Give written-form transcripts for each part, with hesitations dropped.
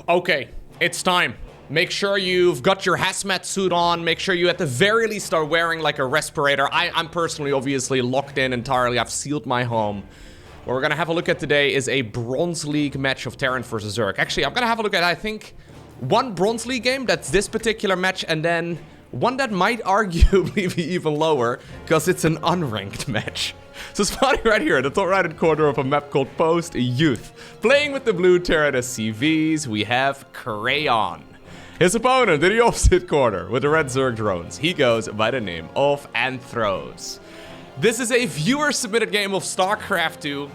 Okay, it's time. Make sure you've got your hazmat suit on. Make sure you at the very least are wearing like a respirator. I'm personally obviously locked in entirely. I've sealed my home. What we're gonna have a look at today is a Bronze League match of Teran versus Zerg. Actually, I'm gonna have a look at, I think, one Bronze League game. That's this particular match, and then one that might arguably be even lower because it's an unranked match. So spawning right here in the top right-hand corner of a map called Post Youth. Playing with the blue Teran SCVs, we have Crayon. His opponent in the opposite corner with the red Zerg drones. He goes by the name of Anthros. This is a viewer-submitted game of StarCraft 2,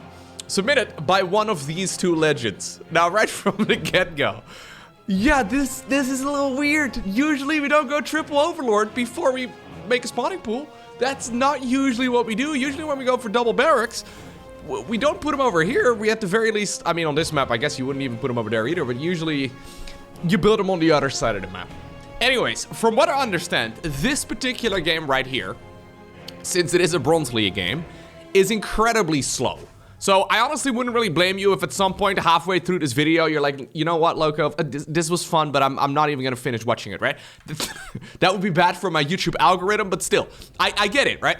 submitted by one of these two legends. Now, right from the get-go, yeah, this is a little weird. Usually we don't go triple Overlord before we make a spawning pool. That's not usually what we do. Usually when we go for double barracks, we don't put them over here. We at the very least, I mean, on this map, I guess you wouldn't even put them over there either, but usually you build them on the other side of the map. Anyways, from what I understand, this particular game right here, since it is a Bronze League game, is incredibly slow. So I honestly wouldn't really blame you if at some point halfway through this video you're like, you know what, Loko, this was fun, but I'm not even gonna finish watching it, right? That would be bad for my YouTube algorithm, but still, I get it, right?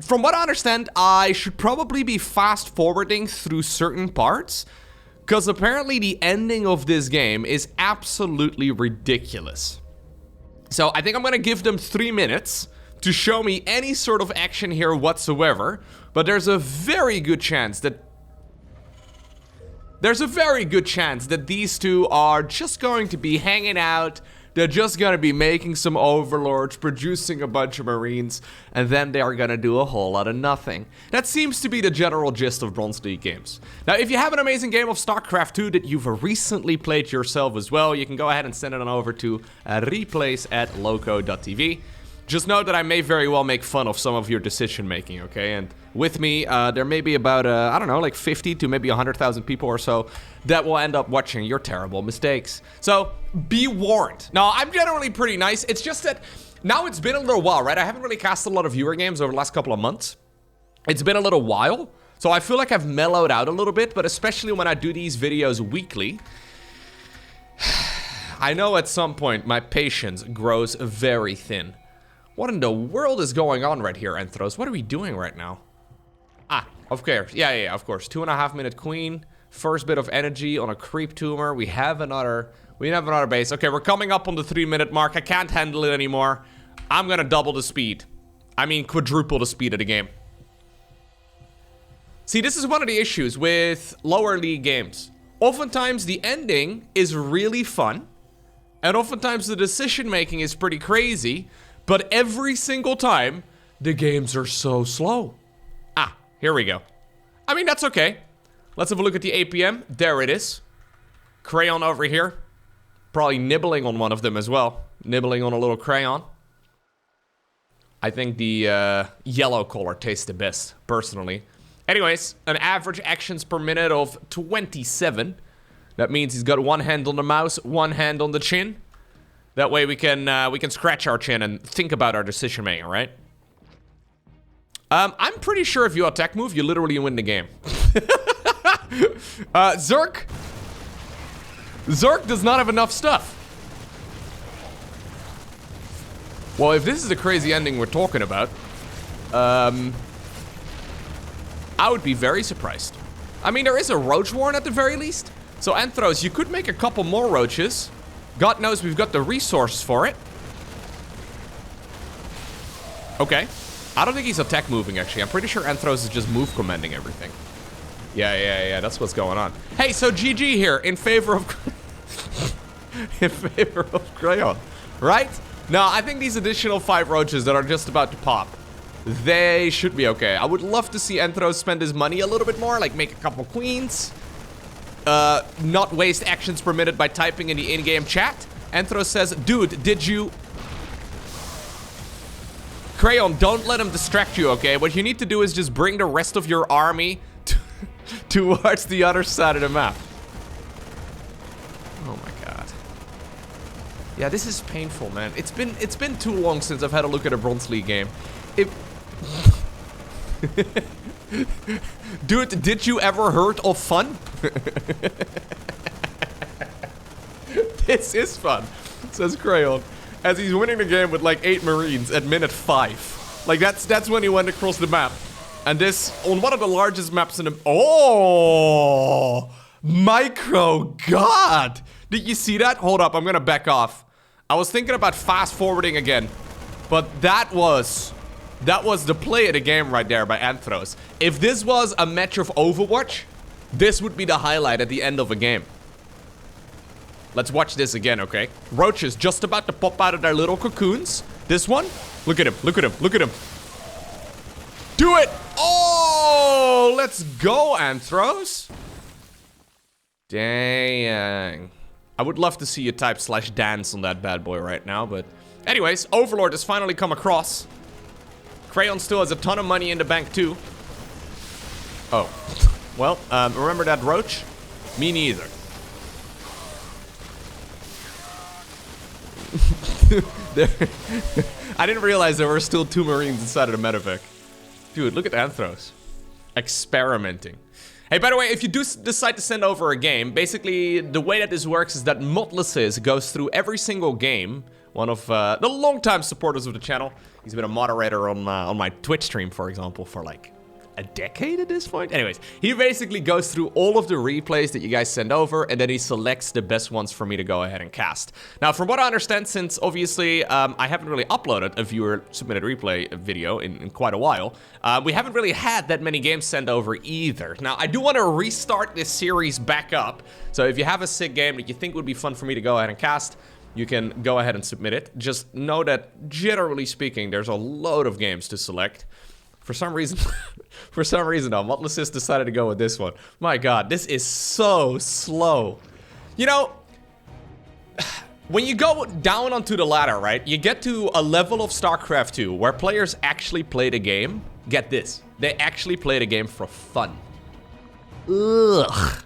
From what I understand, I should probably be fast forwarding through certain parts, because apparently the ending of this game is absolutely ridiculous. So I think I'm gonna give them 3 minutes to show me any sort of action here whatsoever, but there's a very good chance that these two are just going to be hanging out. They're just gonna be making some overlords, producing a bunch of marines, and then they are gonna do a whole lot of nothing. That seems to be the general gist of Bronze League games. Now, if you have an amazing game of StarCraft 2 that you've recently played yourself as well, you can go ahead and send it on over to replays at LowkoTV. Just know that I may very well make fun of some of your decision making, okay? And with me, there may be about, I don't know, like 50 to maybe 100,000 people or so that will end up watching your terrible mistakes. So, be warned. Now, I'm generally pretty nice. It's just that now it's been a little while, right? I haven't really cast a lot of viewer games over the last couple of months. It's been a little while. So I feel like I've mellowed out a little bit, but especially when I do these videos weekly, I know at some point my patience grows very thin. What in the world is going on right here, Anthros? What are we doing right now? Ah, of course. Yeah, of course. 2.5 minute queen. First bit of energy on a creep tumor. We have another base. Okay, we're coming up on the 3 minute mark. I can't handle it anymore. I'm gonna double the speed. I mean, quadruple the speed of the game. See, this is one of the issues with lower league games. Oftentimes, the ending is really fun. And oftentimes, the decision making is pretty crazy. But every single time, the games are so slow. Ah, here we go. I mean, that's okay. Let's have a look at the APM. There it is. Crayon over here. Probably nibbling on one of them as well. Nibbling on a little crayon. I think the yellow color tastes the best, personally. Anyways, an average actions per minute of 27. That means he's got one hand on the mouse, one hand on the chin. That way we can scratch our chin and think about our decision making, right? I'm pretty sure if you attack move, you literally win the game. Zerg does not have enough stuff. Well, if this is the crazy ending we're talking about, I would be very surprised. I mean, there is a roach warren at the very least. So Anthros, you could make a couple more roaches. God knows we've got the resource for it. Okay. I don't think he's attack moving, actually. I'm pretty sure Anthros is just move commanding everything. Yeah, that's what's going on. Hey, so GG here in favor of Crayon, right? Now, I think these additional 5 roaches that are just about to pop, they should be okay. I would love to see Anthros spend his money a little bit more, like make a couple queens. Not waste actions per minute by typing in the in-game chat. Anthros says, dude, did you... Crayon, don't let him distract you, okay? What you need to do is just bring the rest of your army towards the other side of the map. Oh my god. Yeah, this is painful, man. It's been too long since I've had a look at a Bronze League game. Dude, did you ever heard of fun? This is fun, says Crayon, as he's winning the game with like 8 Marines at minute 5. Like that's when he went across the map. And this, on one of the largest maps in the... Oh! Micro, God! Did you see that? Hold up, I'm gonna back off. I was thinking about fast forwarding again. But that was the play of the game right there by Anthros. If this was a match of Overwatch, this would be the highlight at the end of a game. Let's watch this again, okay? Roaches just about to pop out of their little cocoons. This one, look at him, look at him, look at him. Do it! Oh, let's go, Anthros. Dang. I would love to see you type /dance on that bad boy right now, but... Anyways, Overlord has finally come across. Crayon still has a ton of money in the bank, too. Oh. Well, remember that roach? Me neither. I didn't realize there were still 2 Marines inside of the medevac. Dude, look at Anthros. Experimenting. Hey, by the way, if you do decide to send over a game, basically the way that this works is that Modlices goes through every single game. One of the longtime supporters of the channel. He's been a moderator on my Twitch stream, for example, for like a decade at this point. Anyways, he basically goes through all of the replays that you guys send over, and then he selects the best ones for me to go ahead and cast. Now, from what I understand, since obviously I haven't really uploaded a viewer submitted replay video in quite a while, we haven't really had that many games sent over either. Now, I do want to restart this series back up, so if you have a sick game that you think would be fun for me to go ahead and cast, you can go ahead and submit it. Just know that, generally speaking, there's a load of games to select. For some reason, though, Modlices decided to go with this one. My God, this is so slow. You know, when you go down onto the ladder, right, you get to a level of StarCraft 2 where players actually play the game. Get this, they actually play the game for fun. Ugh.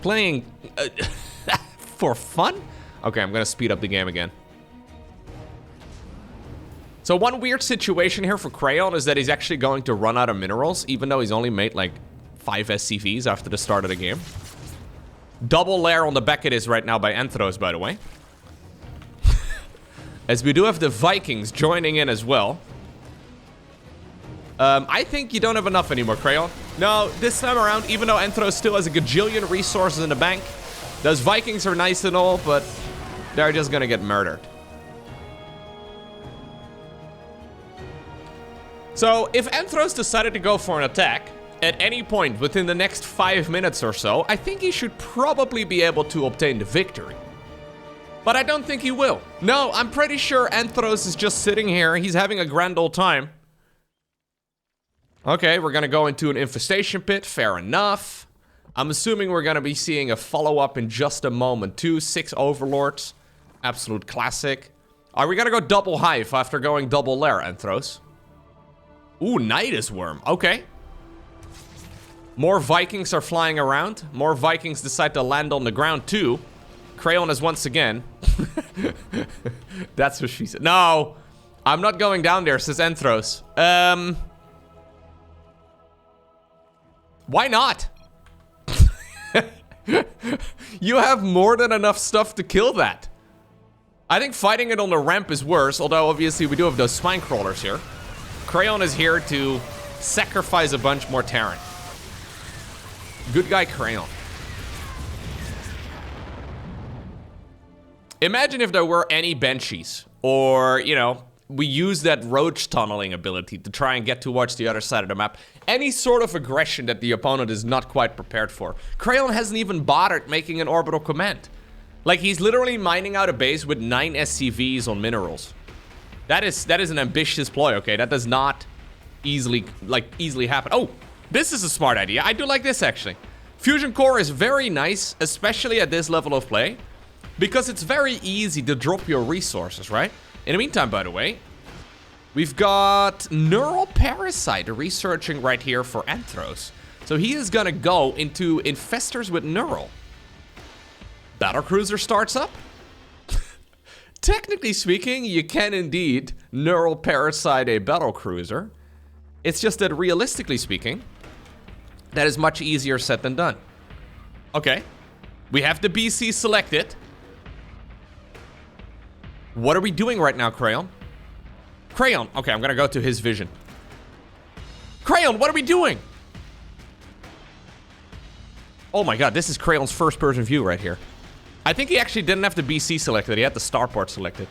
Playing for fun? Okay, I'm gonna speed up the game again. So one weird situation here for Crayon is that he's actually going to run out of minerals, even though he's only made like 5 SCVs after the start of the game. Double lair on the back it is right now by Anthros, by the way. As we do have the Vikings joining in as well. I think you don't have enough anymore, Crayon. No, this time around, even though Anthros still has a gajillion resources in the bank, those Vikings are nice and all, but they're just gonna get murdered. So, if Anthros decided to go for an attack at any point within the next 5 minutes or so, I think he should probably be able to obtain the victory. But I don't think he will. No, I'm pretty sure Anthros is just sitting here. He's having a grand old time. Okay, we're gonna go into an infestation pit. Fair enough. I'm assuming we're gonna be seeing a follow-up in just a moment too. 6 Overlords. Absolute classic. Are we gonna go double hive after going double lair, Anthros? Ooh, Nidus Worm. Okay. More Vikings are flying around. More Vikings decide to land on the ground too. Crayon is once again. That's what she said. No, I'm not going down there, says Anthros. Why not? You have more than enough stuff to kill that. I think fighting it on the ramp is worse, although obviously we do have those spine crawlers here. Crayon is here to sacrifice a bunch more Teran. Good guy, Crayon. Imagine if there were any Banshees, or, you know, we use that roach tunneling ability to try and get towards the other side of the map. Any sort of aggression that the opponent is not quite prepared for. Crayon hasn't even bothered making an orbital command. Like, he's literally mining out a base with 9 SCVs on minerals. That is an ambitious ploy, okay? That does not easily happen. Oh, this is a smart idea. I do like this, actually. Fusion Core is very nice, especially at this level of play, because it's very easy to drop your resources, right? In the meantime, by the way, we've got Neural Parasite researching right here for Anthros. So he is gonna go into Infestors with Neural. Battlecruiser starts up. Technically speaking, you can indeed Neural Parasite a Battlecruiser. It's just that realistically speaking, that is much easier said than done. Okay, we have the BC selected. What are we doing right now, Crayon? Crayon. Okay, I'm gonna go to his vision. Crayon, what are we doing? Oh my god, this is Crayon's first-person view right here. I think he actually didn't have the BC selected. He had the starport selected.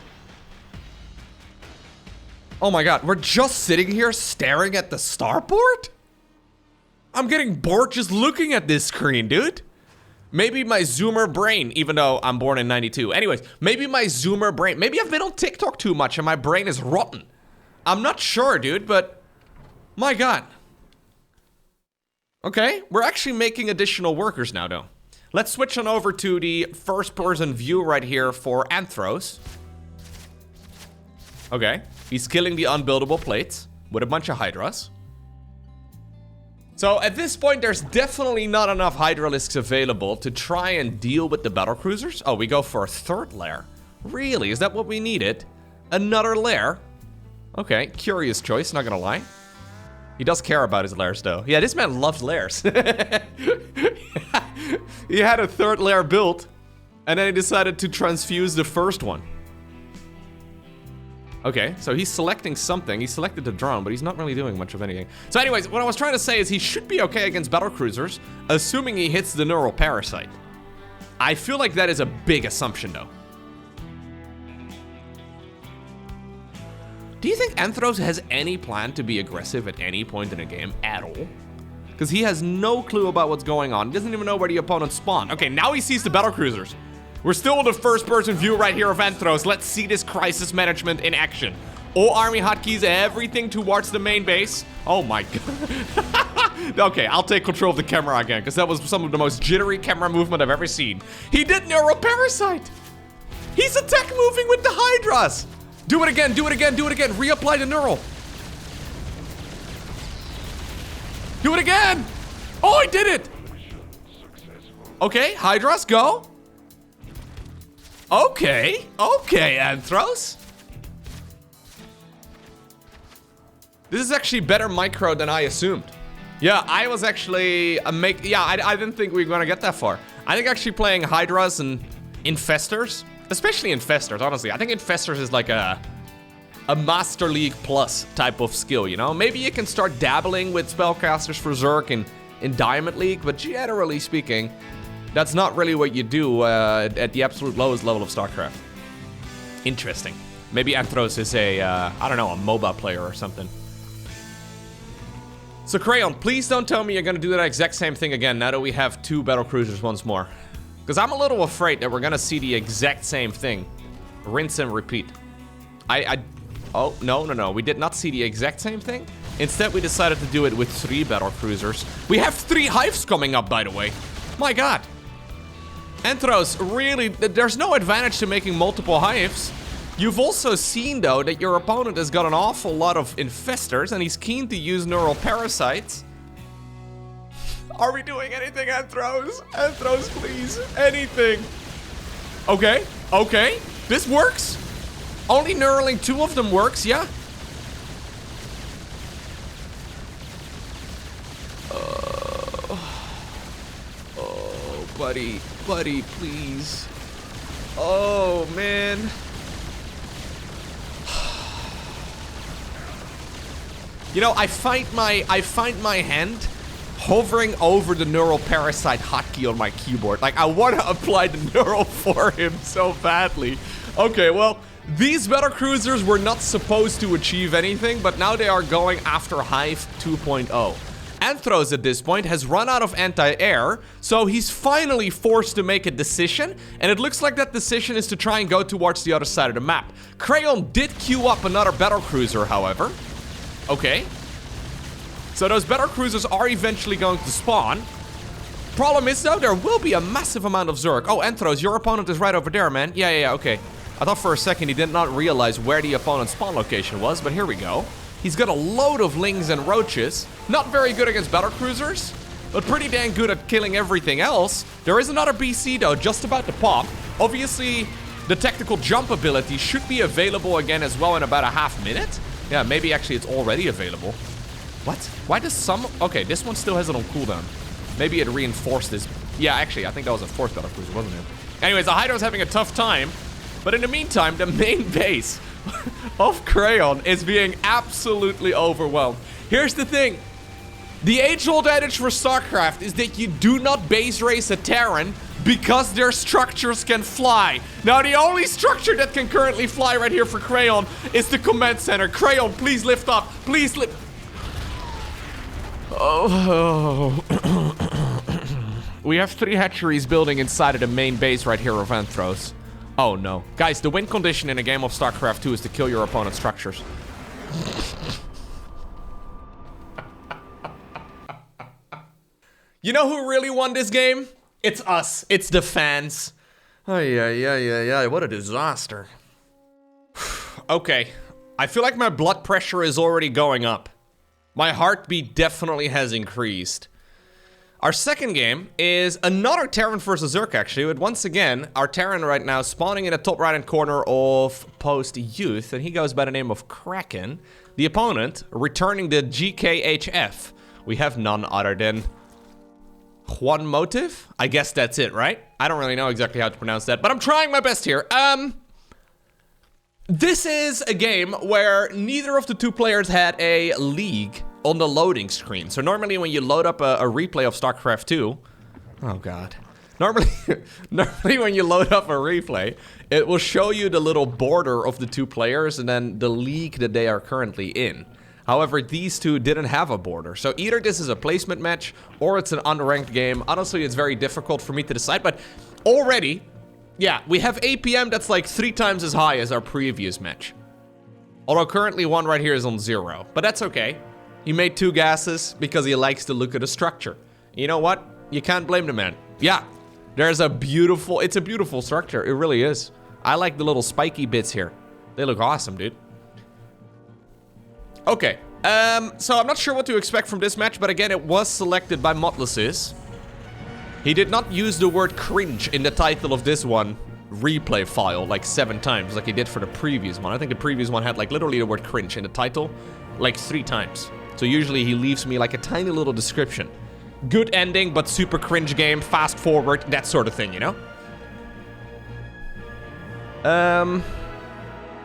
Oh my god, we're just sitting here staring at the starport? I'm getting bored just looking at this screen, dude. Maybe my zoomer brain, even though I'm born in 92. Anyways, maybe my zoomer brain. Maybe I've been on TikTok too much and my brain is rotten. I'm not sure, dude, but my god. Okay, we're actually making additional workers now, though. Let's switch on over to the first-person view right here for Anthros. Okay, he's killing the unbuildable plates with a bunch of Hydras. So at this point, there's definitely not enough Hydralisks available to try and deal with the battlecruisers. Oh, we go for a third lair. Really? Is that what we needed? Another lair? Okay, curious choice, not gonna lie. He does care about his lairs, though. Yeah, this man loves lairs. He had a third lair built, and then he decided to transfuse the first one. Okay, so he's selecting something. He selected the drone, but he's not really doing much of anything. So anyways, what I was trying to say is he should be okay against battlecruisers, assuming he hits the neural parasite. I feel like that is a big assumption, though. Do you think Anthros has any plan to be aggressive at any point in the game at all? Because he has no clue about what's going on. He doesn't even know where the opponents spawn. Okay, now he sees the battlecruisers. We're still in the first-person view right here of Anthros. Let's see this crisis management in action. All army hotkeys, everything towards the main base. Oh my god. Okay, I'll take control of the camera again, because that was some of the most jittery camera movement I've ever seen. He did neuroparasite. He's attack moving with the Hydras. Do it again, do it again, do it again. Reapply the neural. Do it again. Oh, I did it. Okay, Hydras, go. Okay, okay, Anthros. This is actually better micro than I assumed. Yeah, I was actually I didn't think we were gonna get that far. I think actually playing Hydras and Infestors, especially Infestors, honestly. I think Infestors is like a Master League Plus type of skill, you know? Maybe you can start dabbling with spellcasters for Zerg in Diamond League, but generally speaking, that's not really what you do at the absolute lowest level of StarCraft. Interesting. Maybe Anthros is a, I don't know, a MOBA player or something. So Crayon, please don't tell me you're gonna do that exact same thing again now that we have two battlecruisers once more. Because I'm a little afraid that we're gonna see the exact same thing. Rinse and repeat. Oh, no. We did not see the exact same thing. Instead, we decided to do it with 3 battlecruisers. We have 3 hives coming up, by the way. My god. Anthros, really, there's no advantage to making multiple hives. You've also seen, though, that your opponent has got an awful lot of infestors, and he's keen to use neural parasites. Are we doing anything, Anthros? Anthros, please. Anything. Okay. Okay. This works. Only neuraling 2 of them works, yeah? Oh, buddy. Buddy, please. Oh, man. You know, I find my hand hovering over the neural parasite hotkey on my keyboard. Like, I want to apply the neural for him so badly. Okay, well, these battlecruisers were not supposed to achieve anything, but now they are going after Hive 2.0. Anthros at this point has run out of anti-air, so he's finally forced to make a decision, and it looks like that decision is to try and go towards the other side of the map. Crayon did queue up another battlecruiser, however. Okay. So those battlecruisers are eventually going to spawn. Problem is, though, there will be a massive amount of Zerg. Oh, Anthros, your opponent is right over there, man. Yeah, okay. I thought for a second he did not realize where the opponent's spawn location was, but here we go. He's got a load of lings and roaches. Not very good against battlecruisers, but pretty dang good at killing everything else. There is another BC, though, just about to pop. Obviously, the tactical jump ability should be available again as well in about a half minute. Yeah, maybe actually it's already available. What? Why does some... Okay, this one still has it on cooldown. Maybe it reinforced this. Yeah, actually, I think that was a 4th battlecruiser, wasn't it? Anyways, the Hydra's having a tough time. But in the meantime, the main base of Crayon is being absolutely overwhelmed. Here's the thing. The age-old adage for StarCraft is that you do not base race a Teran because their structures can fly. Now, the only structure that can currently fly right here for Crayon is the command center. Crayon, please lift up. Please lift. Oh. We have 3 hatcheries building inside of the main base right here of Anthros. Oh, no. Guys, the win condition in a game of StarCraft 2 is to kill your opponent's structures. You know who really won this game? It's us. It's the fans. Ay, what a disaster. Okay. I feel like my blood pressure is already going up. My heartbeat definitely has increased. Our second game is another Teran versus Zerg, actually. But once again, our Teran right now spawning in the top right-hand corner of Post Youth. And he goes by the name of Kraken. The opponent returning the GKHF. We have none other than Juan Motive? I guess that's it, right? I don't really know exactly how to pronounce that, but I'm trying my best here. This is a game where neither of the 2 players had a league on the loading screen. So normally when you load up a replay of StarCraft 2, oh god. Normally when you load up a replay, it will show you the little border of the 2 players and then the league that they are currently in. However, these 2 didn't have a border. So either this is a placement match or it's an unranked game. Honestly, it's very difficult for me to decide, but already, yeah, we have APM that's like 3 times as high as our previous match. Although currently one right here is on 0, but that's okay. He made 2 gases because he likes to look at the structure. You know what? You can't blame the man. Yeah, there's it's a beautiful structure. It really is. I like the little spiky bits here. They look awesome, dude. Okay, so I'm not sure what to expect from this match, but again, it was selected by Motlasis. He did not use the word cringe in the title of this one replay file like 7 times like he did for the previous one. I think the previous one had like literally the word cringe in the title like 3 times. So usually he leaves me like a tiny little description. Good ending, but super cringe game, fast forward, that sort of thing, you know?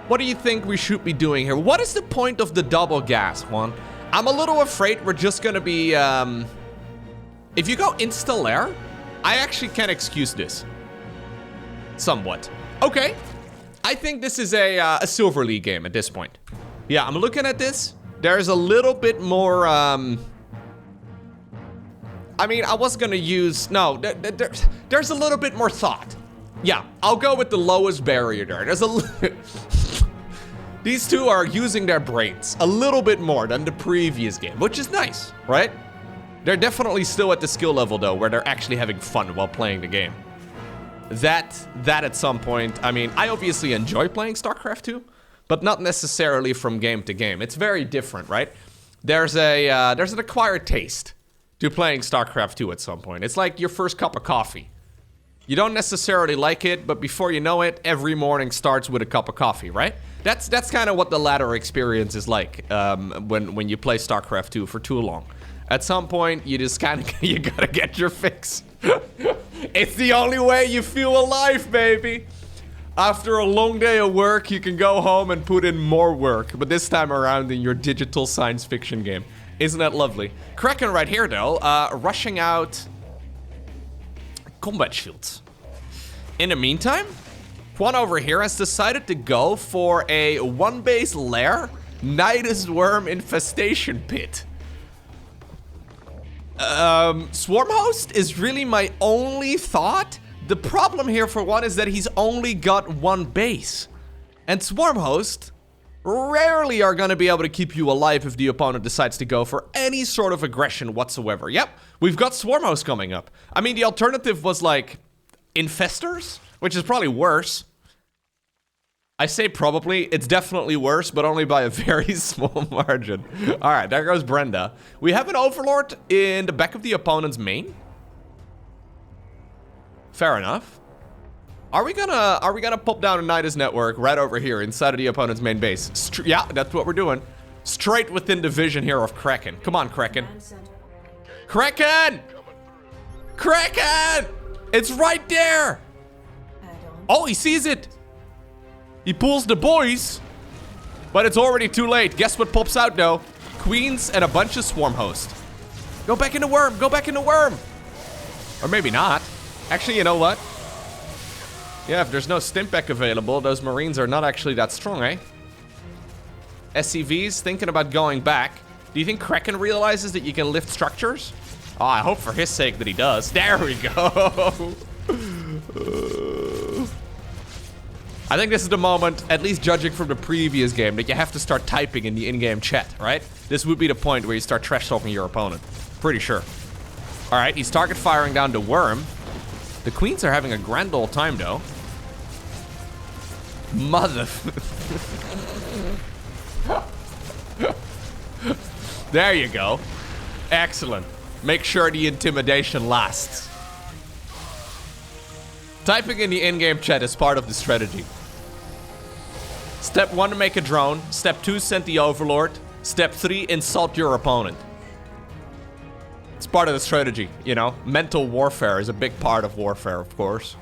What do you think we should be doing here? What is the point of the double gas, Juan? I'm a little afraid we're just gonna be, if you go insta-lair, I actually can excuse this. Somewhat. Okay. I think this is a Silver League game at this point. Yeah, I'm looking at this. There's a little bit more, I mean, I was gonna use, no, there's a little bit more thought. Yeah, I'll go with the lowest barrier there. There's these 2 are using their brains a little bit more than the previous game, which is nice, right? They're definitely still at the skill level, though, where they're actually having fun while playing the game. That at some point, I mean, I obviously enjoy playing StarCraft 2, but not necessarily from game to game. It's very different, right? There's an acquired taste to playing StarCraft 2 at some point. It's like your first cup of coffee. You don't necessarily like it, but before you know it, every morning starts with a cup of coffee, right? That's kind of what the latter experience is like when you play StarCraft 2 for too long. At some point, you just kind of, you gotta get your fix. It's the only way you feel alive, baby. After a long day of work, you can go home and put in more work, but this time around in your digital science fiction game. Isn't that lovely? Kraken right here, though, rushing out combat shields. In the meantime, Juan over here has decided to go for a 1-base lair Nidus Worm Infestation Pit. Swarm Host is really my only thought. The problem here for Juan is that he's only got 1 base. And Swarm Host rarely are going to be able to keep you alive if the opponent decides to go for any sort of aggression whatsoever. Yep, we've got Swarm Host coming up. I mean, the alternative was like infestors, which is probably worse. I say probably, it's definitely worse, but only by a very small margin. All right, there goes Brenda. We have an Overlord in the back of the opponent's main. Fair enough. Are we gonna pop down a Nidus network right over here inside of the opponent's main base? Yeah, that's what we're doing. Straight within the vision here of Kraken. Come on, Kraken. Kraken! Kraken! It's right there! Oh, he sees it! He pulls the boys, but it's already too late. Guess what pops out, though? Queens and a bunch of swarm hosts. Go back in the worm. Go back in the worm. Or maybe not. Actually, you know what? Yeah, if there's no Stimpec available, those Marines are not actually that strong, eh? SCVs thinking about going back. Do you think Kraken realizes that you can lift structures? Oh, I hope for his sake that he does. There we go. I think this is the moment, at least judging from the previous game, that you have to start typing in the in-game chat, right? This would be the point where you start trash-talking your opponent. Pretty sure. All right, he's target firing down the worm. The queens are having a grand old time, though. Mother... There you go. Excellent. Make sure the intimidation lasts. Typing in the in-game chat is part of the strategy. Step 1, make a drone. Step 2, send the overlord. Step 3, insult your opponent. It's part of the strategy, you know? Mental warfare is a big part of warfare, of course.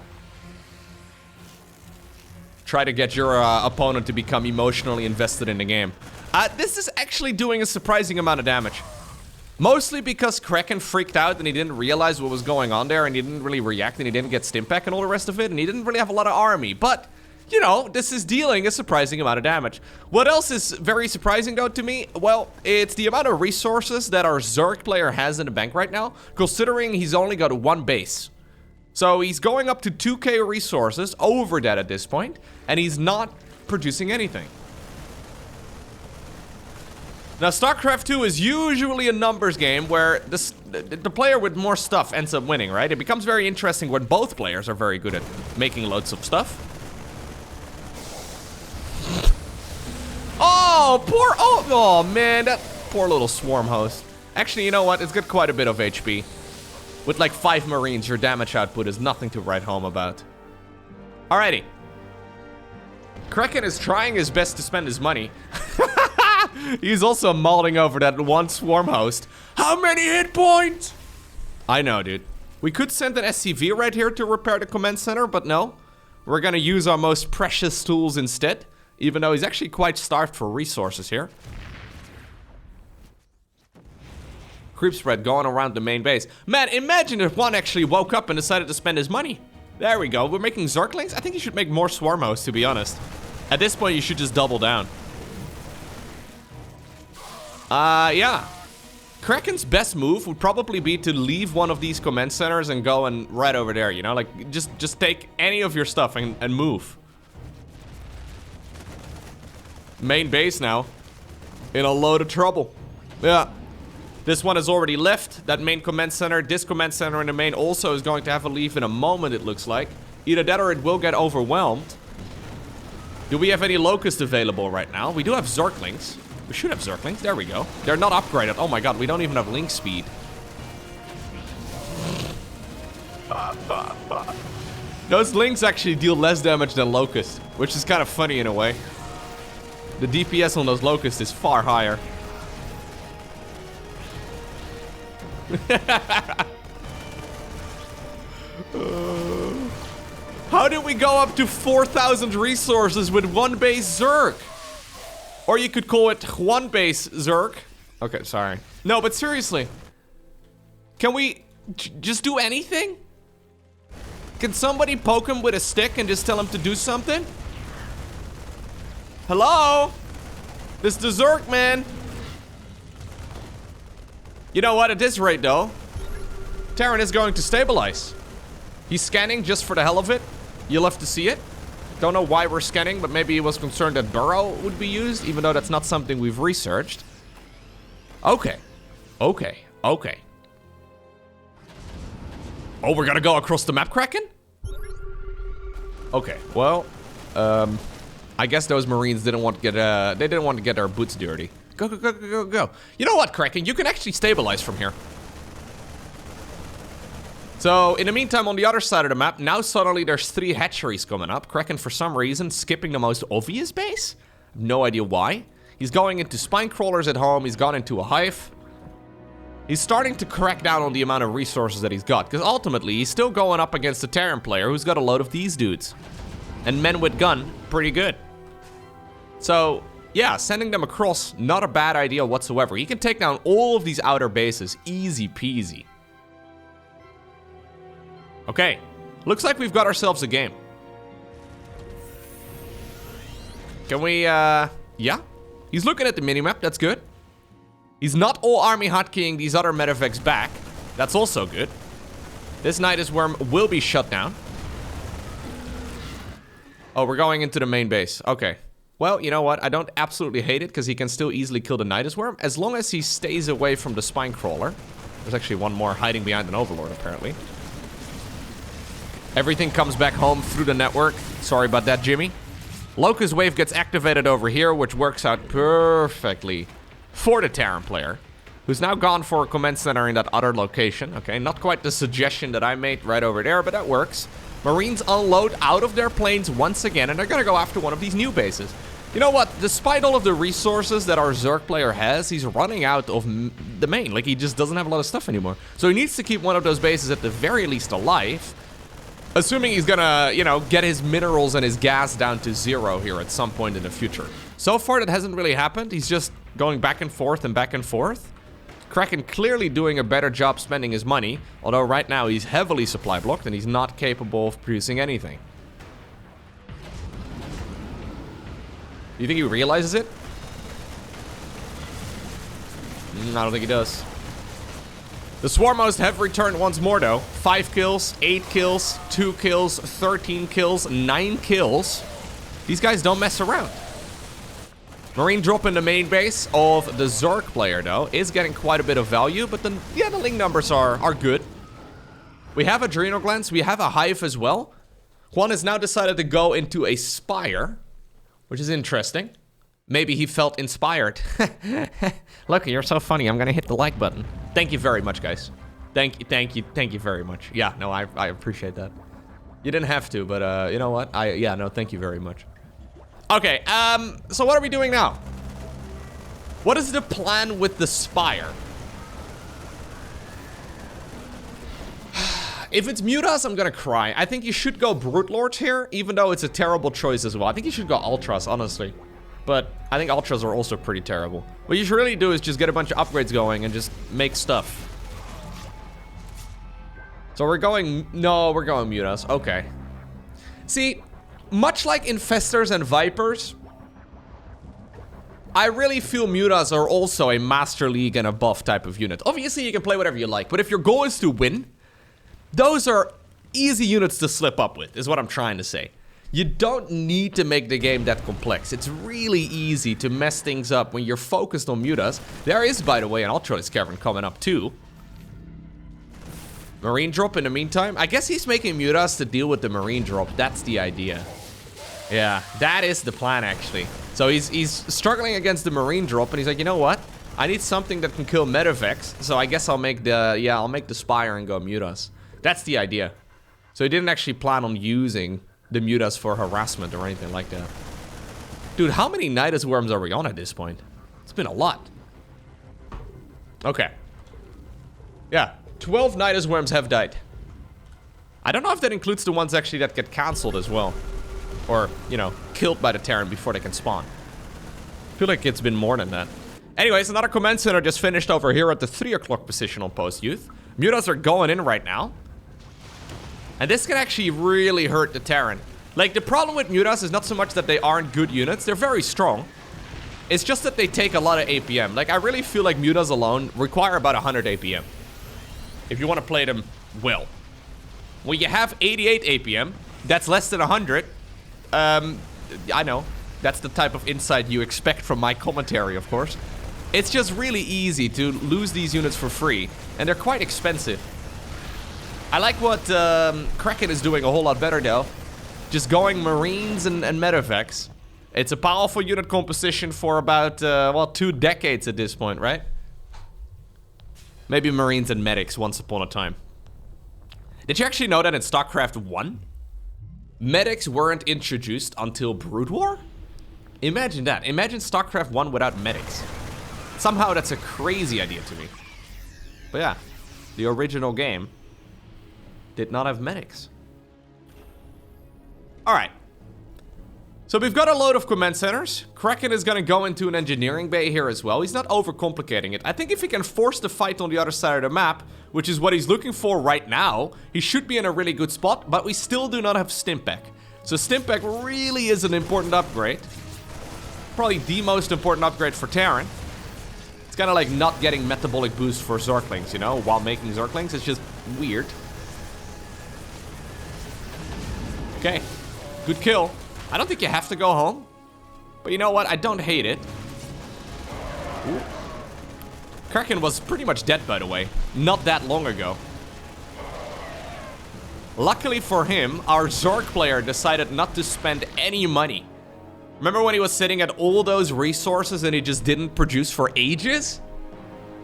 Try to get your opponent to become emotionally invested in the game. This is actually doing a surprising amount of damage. Mostly because Kraken freaked out and he didn't realize what was going on there and he didn't really react and he didn't get Stimpec and all the rest of it and he didn't really have a lot of army. But, you know, this is dealing a surprising amount of damage. What else is very surprising though to me? Well, it's the amount of resources that our Zerg player has in the bank right now, considering he's only got one base. So he's going up to 2k resources, over that at this point, and he's not producing anything. Now, StarCraft 2 is usually a numbers game where the player with more stuff ends up winning, right? It becomes very interesting when both players are very good at making loads of stuff. Oh, poor... Oh, man, that poor little swarm host. Actually, you know what? It's got quite a bit of HP. With like 5 Marines, your damage output is nothing to write home about. Alrighty. Kraken is trying his best to spend his money. He's also mulling over that one swarm host. How many hit points? I know, dude. We could send an SCV right here to repair the command center, but no. We're gonna use our most precious tools instead, even though he's actually quite starved for resources here. Creep spread going around the main base. Man, imagine if one actually woke up and decided to spend his money. There we go. We're making Zerglings. I think you should make more swarm hosts, to be honest. At this point, you should just double down. Yeah. Kraken's best move would probably be to leave one of these command centers and go and right over there, you know? Like, just take any of your stuff and move. Main base now. In a load of trouble. Yeah. This one has already left. That main command center. This command center in the main also is going to have a leave in a moment, it looks like. Either that or it will get overwhelmed. Do we have any locusts available right now? We do have Zerglings. We should have Zerglings. There we go. They're not upgraded. Oh my god, we don't even have link speed. Those links actually deal less damage than locusts, which is kind of funny in a way. The DPS on those locusts is far higher. How did we go up to 4,000 resources with one base Zerg? Or you could call it one base Zerg. Okay, sorry. No, but seriously. Can we just do anything? Can somebody poke him with a stick and just tell him to do something? Hello? This is the Zerg, man. You know what? At this rate, though, Teran is going to stabilize. He's scanning just for the hell of it. You'll have to see it. Don't know why we're scanning, but maybe he was concerned that burrow would be used, even though that's not something we've researched. Okay. Okay. Okay. Oh, we're gonna go across the map, Kraken? Okay. Well, I guess those Marines didn't want to get they didn't want to get their boots dirty. Go, go, go, go, go, go. You know what, Kraken? You can actually stabilize from here. So, in the meantime, on the other side of the map, now suddenly there's 3 hatcheries coming up. Kraken, for some reason, skipping the most obvious base. No idea why. He's going into spine crawlers at home. He's gone into a hive. He's starting to crack down on the amount of resources that he's got. Because ultimately, he's still going up against a Teran player who's got a load of these dudes. And men with gun, pretty good. So, yeah, sending them across, not a bad idea whatsoever. He can take down all of these outer bases, easy peasy. Okay, looks like we've got ourselves a game. Can we, yeah? He's looking at the minimap, that's good. He's not all army hotkeying these other medevacs back. That's also good. This Nidus Worm will be shut down. Oh, we're going into the main base. Okay. Well, you know what? I don't absolutely hate it, because he can still easily kill the Nidus Worm, as long as he stays away from the Spine Crawler. There's actually one more hiding behind an Overlord, apparently. Everything comes back home through the network. Sorry about that, Jimmy. Locust Wave gets activated over here, which works out perfectly for the Teran player, who's now gone for a command center in that other location. Okay, not quite the suggestion that I made right over there, but that works. Marines unload out of their planes once again, and they're gonna go after one of these new bases. You know what? Despite all of the resources that our Zerg player has, he's running out of the main. Like, he just doesn't have a lot of stuff anymore. So he needs to keep one of those bases at the very least alive. Assuming he's gonna, you know, get his minerals and his gas down to 0 here at some point in the future. So far, that hasn't really happened. He's just going back and forth and back and forth. Kraken clearly doing a better job spending his money, although right now he's heavily supply blocked and he's not capable of producing anything. Do you think he realizes it? I don't think he does. The Swarmhost have returned once more, though. 5 kills, 8 kills, 2 kills, 13 kills, 9 kills. These guys don't mess around. Marine drop in the main base of the Zerg player, though, is getting quite a bit of value, but the link numbers are good. We have Adrenal Glands, we have a Hive as well. Juan has now decided to go into a Spire, which is interesting. Maybe he felt inspired. Look, you're so funny. I'm gonna hit the like button. Thank you very much, guys. Thank you very much. Yeah, no, I appreciate that. You didn't have to, but you know what? Yeah, no, thank you very much. Okay, so what are we doing now? What is the plan with the Spire? If it's Mutas, I'm gonna cry. I think you should go Brute Lords here, even though it's a terrible choice as well. I think you should go Ultras, honestly. But I think Ultras are also pretty terrible. What you should really do is just get a bunch of upgrades going and just make stuff. So we're going... No, we're going Mutas. Okay. See, much like Infestors and Vipers, I really feel Mutas are also a Master League and above type of unit. Obviously, you can play whatever you like, but if your goal is to win, those are easy units to slip up with, is what I'm trying to say. You don't need to make the game that complex. It's really easy to mess things up when you're focused on Mutas. There is, by the way, an Ultra Cavern coming up too. Marine drop in the meantime. I guess he's making Mutas to deal with the Marine drop. That's the idea. Yeah, that is the plan, actually. So he's struggling against the Marine drop, and he's like, you know what? I need something that can kill Medevacs, so I guess I'll make the Spire and go Mutas. That's the idea. So he didn't actually plan on using the Mutas for harassment or anything like that. Dude, how many Nidus Worms are we on at this point? It's been a lot. Okay. Yeah, 12 Nidus Worms have died. I don't know if that includes the ones actually that get cancelled as well. Or, you know, killed by the Teran before they can spawn. I feel like it's been more than that. Anyways, another command center just finished over here at the 3 o'clock position on Post Youth. Mutas are going in right now. And this can actually really hurt the Teran. Like, the problem with Mutas is not so much that they aren't good units. They're very strong. It's just that they take a lot of APM. Like, I really feel like Mutas alone require about 100 APM. If you want to play them well. When you have 88 APM, that's less than 100. I know. That's the type of insight you expect from my commentary, of course. It's just really easy to lose these units for free. And they're quite expensive. I like what Kraken is doing a whole lot better, though. Just going Marines and Medevacs. It's a powerful unit composition for about, well, 2 decades at this point, right? Maybe Marines and Medics once upon a time. Did you actually know that in StarCraft 1, Medics weren't introduced until Brood War? Imagine that. Imagine StarCraft 1 without Medics. Somehow that's a crazy idea to me. But yeah, the original game did not have Medics. Alright. So we've got a load of command centers. Kraken is going to go into an engineering bay here as well. He's not overcomplicating it. I think if he can force the fight on the other side of the map, which is what he's looking for right now, he should be in a really good spot, but we still do not have Stimpak. So Stimpak really is an important upgrade. Probably the most important upgrade for Teran. It's kind of like not getting metabolic boost for Zerglings, you know, while making Zerglings. It's just weird. Okay, good kill. I don't think you have to go home. But you know what? I don't hate it. Ooh. Kraken was pretty much dead, by the way. Not that long ago. Luckily for him, our Zerg player decided not to spend any money. Remember when he was sitting at all those resources and he just didn't produce for ages?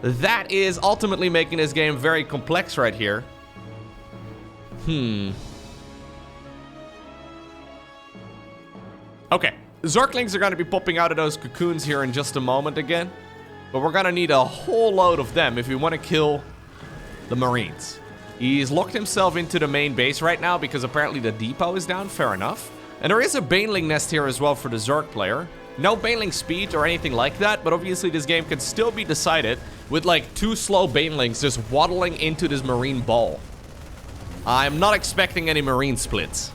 That is ultimately making this game very complex right here. Okay, Zerglings are going to be popping out of those cocoons here in just a moment again. But we're going to need a whole load of them if we want to kill the Marines. He's locked himself into the main base right now because apparently the depot is down, fair enough. And there is a Baneling nest here as well for the Zerg player. No Baneling speed or anything like that, but obviously this game can still be decided with like 2 slow Banelings just waddling into this Marine ball. I'm not expecting any Marine splits.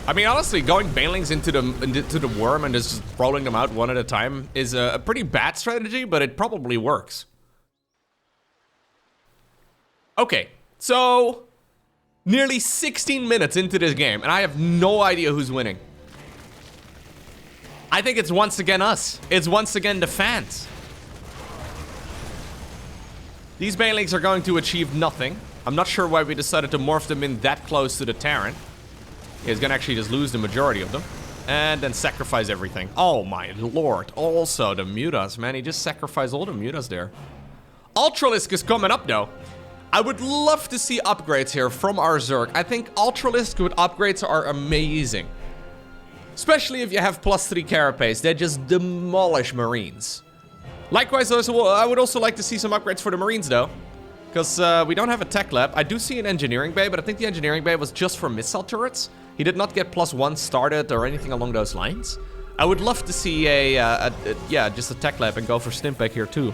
I mean, honestly, going Banelings into the worm and just rolling them out one at a time is a pretty bad strategy, but it probably works. Okay, so nearly 16 minutes into this game, and I have no idea who's winning. I think it's once again us. It's once again the fans. These Banelings are going to achieve nothing. I'm not sure why we decided to morph them in that close to the Teran. He's gonna actually just lose the majority of them. And then sacrifice everything. Oh my lord. Also the Mutas, man. He just sacrificed all the Mutas there. Ultralisk is coming up though. I would love to see upgrades here from our Zerg. I think Ultralisk with upgrades are amazing. Especially if you have +3 carapace. They just demolish Marines. Likewise, I would also like to see some upgrades for the Marines though. Because we don't have a tech lab. I do see an engineering bay, but I think the engineering bay was just for missile turrets. He did not get +1 started or anything along those lines. I would love to see yeah, just a tech lab and go for Stimpak here too.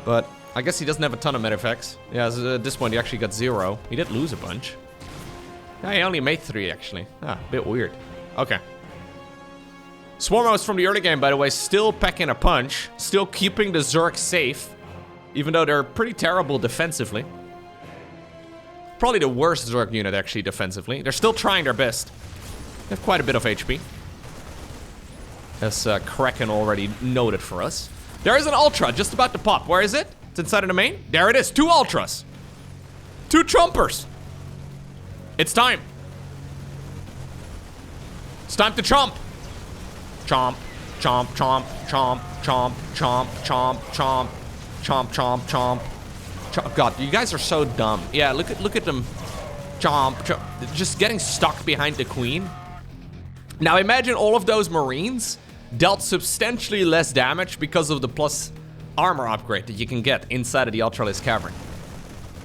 But I guess he doesn't have a ton of medifex. Yeah, so at this point he actually got 0. He did lose a bunch. Yeah, he only made 3 actually. Ah, a bit weird. Okay. Swarmos from the early game, by the way, still packing a punch. Still keeping the Zerg safe. Even though they're pretty terrible defensively. Probably the worst Zerg unit, actually, defensively. They're still trying their best. They have quite a bit of HP. As Kraken already noted for us. There is an Ultra just about to pop. Where is it? It's inside of the main. There it is. 2 Ultras. 2 Chompers. It's time. It's time to chomp. Chomp, chomp, chomp, chomp, chomp, chomp, chomp, chomp. Chomp, chomp, chomp. Chomp. God, you guys are so dumb. Yeah, look at them. Chomp, chomp. Just getting stuck behind the queen. Now imagine all of those Marines dealt substantially less damage because of the plus armor upgrade that you can get inside of the Ultralisk Cavern.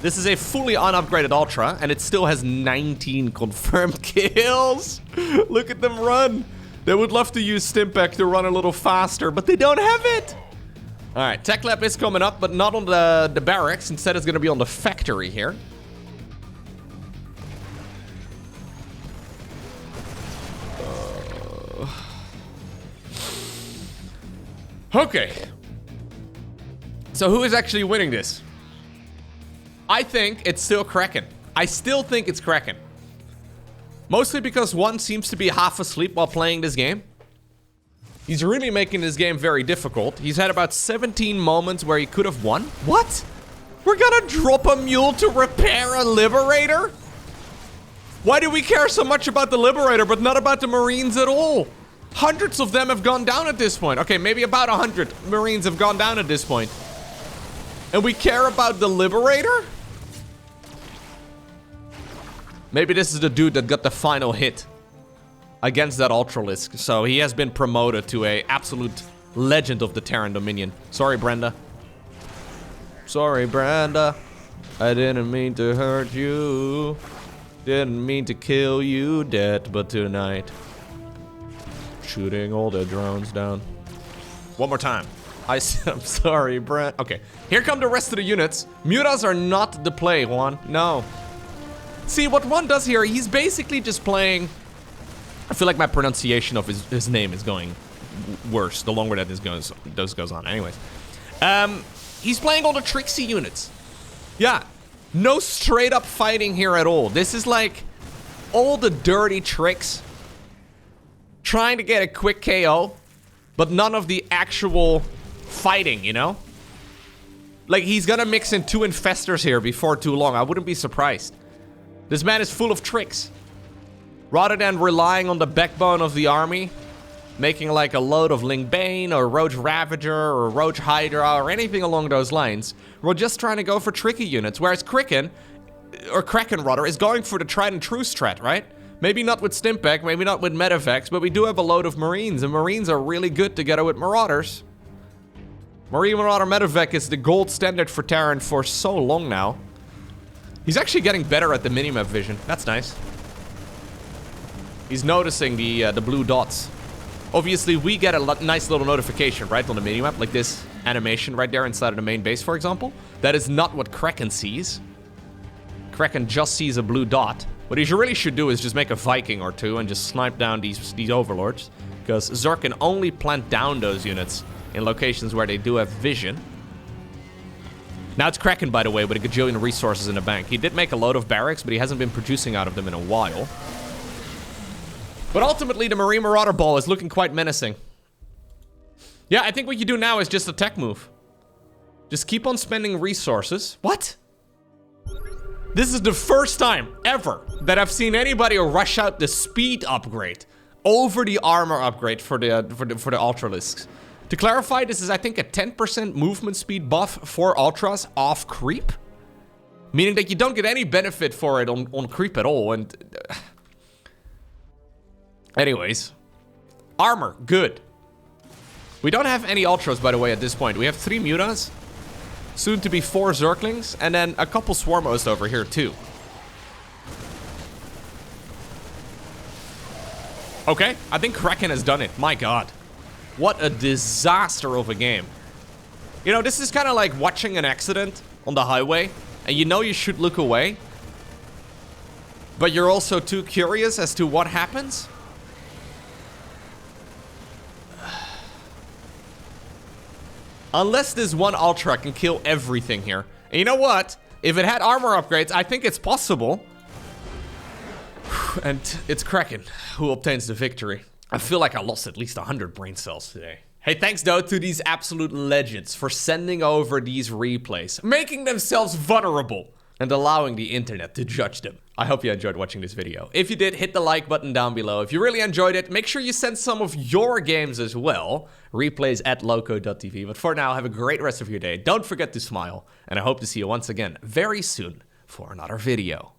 This is a fully unupgraded Ultra, and it still has 19 confirmed kills. Look at them run. They would love to use Stimpak to run a little faster, but they don't have it. All right, Tech Lab is coming up, but not on the barracks. Instead, it's going to be on the factory here. Okay. So who is actually winning this? I think it's still Kraken. I still think it's Kraken. Mostly because one seems to be half asleep while playing this game. He's really making this game very difficult. He's had about 17 moments where he could have won. What? We're gonna drop a mule to repair a Liberator? Why do we care so much about the Liberator but not about the Marines at all? Hundreds of them have gone down at this point. Okay, maybe about 100 Marines have gone down at this point. And we care about the Liberator? Maybe this is the dude that got the final hit against that Ultralisk. So he has been promoted to a absolute legend of the Terran Dominion. Sorry, Brenda. Sorry, Brenda. I didn't mean to hurt you. Didn't mean to kill you dead, but tonight. Shooting all the drones down. One more time. I'm sorry, Brent. Okay, here come the rest of the units. Mutas are not the play, Juan. No. See, what Juan does here, he's basically just playing... I feel like my pronunciation of his name is going worse the longer that this goes on. Anyways. He's playing all the tricksy units. Yeah. No straight up fighting here at all. This is like all the dirty tricks. Trying to get a quick KO. But none of the actual fighting, you know? Like, he's gonna mix in 2 infestors here before too long. I wouldn't be surprised. This man is full of tricks. Rather than relying on the backbone of the army, making like a load of Ling Bane or Roach Ravager or Roach Hydra or anything along those lines, we're just trying to go for tricky units. Whereas Kraken rather, is going for the tried and true strat, right? Maybe not with Stimpak, maybe not with Medivacs, but we do have a load of Marines, and Marines are really good together with Marauders. Marine Marauder Medivac is the gold standard for Teran for so long now. He's actually getting better at the minimap vision. That's nice. He's noticing the blue dots. Obviously, we get a nice little notification, right, on the minimap, like this animation right there inside of the main base, for example. That is not what Kraken sees. Kraken just sees a blue dot. What he really should do is just make a Viking or 2 and just snipe down these overlords, because Zerg can only plant down those units in locations where they do have vision. Now it's Kraken, by the way, with a gajillion resources in the bank. He did make a load of barracks, but he hasn't been producing out of them in a while. But ultimately, the Marine Marauder ball is looking quite menacing. Yeah, I think what you do now is just a tech move. Just keep on spending resources. What? This is the first time ever that I've seen anybody rush out the speed upgrade over the armor upgrade for the Ultralisks. To clarify, this is, I think, a 10% movement speed buff for Ultras off creep. Meaning that you don't get any benefit for it on creep at all, and... Anyways. Armor, good. We don't have any Ultras, by the way, at this point. We have 3 Mutas, soon to be 4 Zerglings, and then a couple Swarmos over here, too. Okay, I think Kraken has done it. My god. What a disaster of a game. You know, this is kind of like watching an accident on the highway, and you know you should look away, but you're also too curious as to what happens. Unless this one Ultra can kill everything here. And you know what? If it had armor upgrades, I think it's possible. And it's Kraken who obtains the victory. I feel like I lost at least 100 brain cells today. Hey, thanks though to these absolute legends for sending over these replays, making themselves vulnerable, and allowing the internet to judge them. I hope you enjoyed watching this video. If you did, hit the like button down below. If you really enjoyed it, make sure you send some of your games as well. Replays at LowkoTV. But for now, have a great rest of your day. Don't forget to smile, and I hope to see you once again very soon for another video.